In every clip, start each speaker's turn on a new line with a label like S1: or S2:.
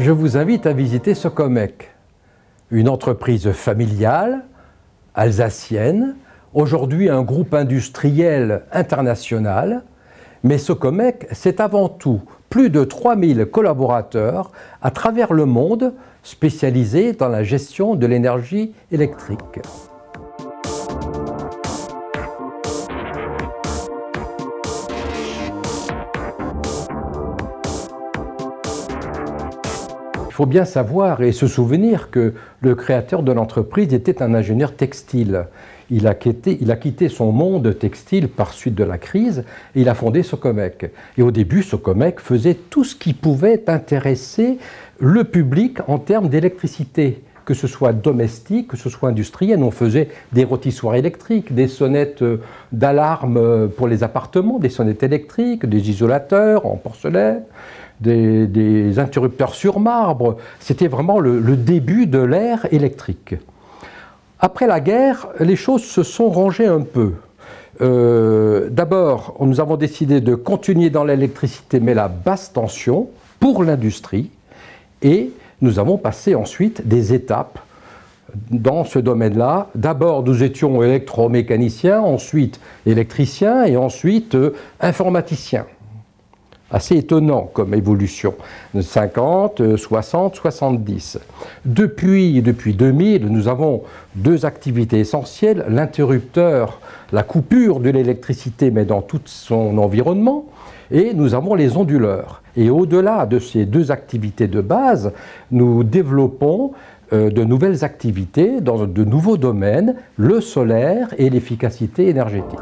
S1: Je vous invite à visiter Socomec, une entreprise familiale, alsacienne, aujourd'hui un groupe industriel international. Mais Socomec, c'est avant tout plus de 3000 collaborateurs à travers le monde spécialisés dans la gestion de l'énergie électrique. Il faut bien savoir et se souvenir que le créateur de l'entreprise était un ingénieur textile. Il a quitté son monde textile par suite de la crise et il a fondé Socomec. Et au début, Socomec faisait tout ce qui pouvait intéresser le public en termes d'électricité, que ce soit domestique, que ce soit industriel. On faisait des rôtissoirs électriques, des sonnettes d'alarme pour les appartements, des sonnettes électriques, des isolateurs en porcelaine, des interrupteurs sur marbre. C'était vraiment le début de l'ère électrique. Après la guerre, les choses se sont rangées un peu. D'abord, nous avons décidé de continuer dans l'électricité, mais la basse tension pour l'industrie. Et nous avons passé ensuite des étapes dans ce domaine-là. D'abord, nous étions électromécaniciens, ensuite électriciens et ensuite informaticiens. Assez étonnant comme évolution, 50, 60, 70. Depuis 2000, nous avons deux activités essentielles, l'interrupteur, la coupure de l'électricité, mais dans tout son environnement, et nous avons les onduleurs. Et au-delà de ces deux activités de base, nous développons de nouvelles activités dans de nouveaux domaines, le solaire et l'efficacité énergétique.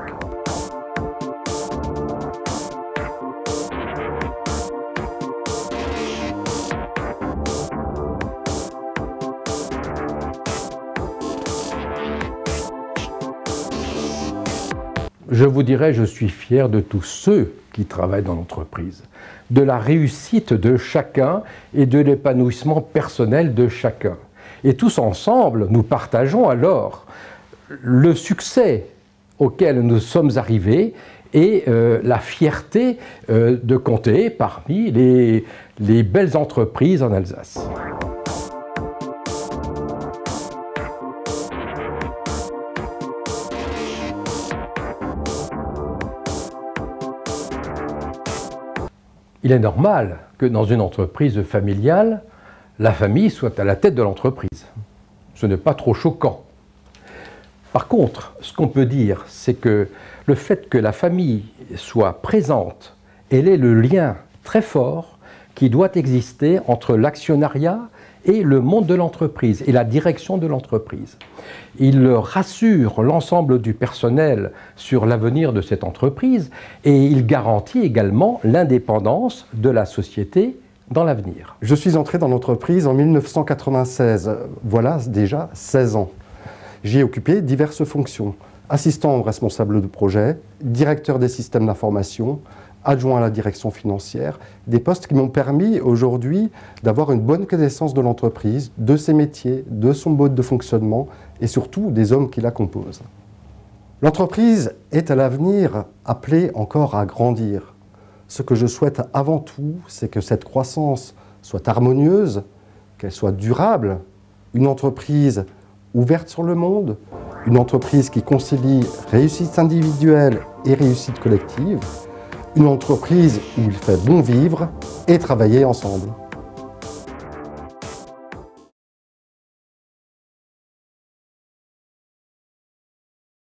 S1: Je vous dirais, je suis fier de tous ceux qui travaillent dans l'entreprise, de la réussite de chacun et de l'épanouissement personnel de chacun. Et tous ensemble, nous partageons alors le succès auquel nous sommes arrivés et la fierté de compter parmi les belles entreprises en Alsace. Il est normal que dans une entreprise familiale, la famille soit à la tête de l'entreprise. Ce n'est pas trop choquant. Par contre, ce qu'on peut dire, c'est que le fait que la famille soit présente, elle est le lien très fort qui doit exister entre l'actionnariat et le monde de l'entreprise et la direction de l'entreprise. Il rassure l'ensemble du personnel sur l'avenir de cette entreprise et il garantit également l'indépendance de la société dans l'avenir.
S2: Je suis entré dans l'entreprise en 1996, voilà déjà 16 ans. J'y ai occupé diverses fonctions, assistant responsable de projet, directeur des systèmes d'information, adjoint à la direction financière, des postes qui m'ont permis aujourd'hui d'avoir une bonne connaissance de l'entreprise, de ses métiers, de son mode de fonctionnement et surtout des hommes qui la composent. L'entreprise est à l'avenir appelée encore à grandir. Ce que je souhaite avant tout, c'est que cette croissance soit harmonieuse, qu'elle soit durable, une entreprise ouverte sur le monde, une entreprise qui concilie réussite individuelle et réussite collective, une entreprise où il fait bon vivre et travailler ensemble.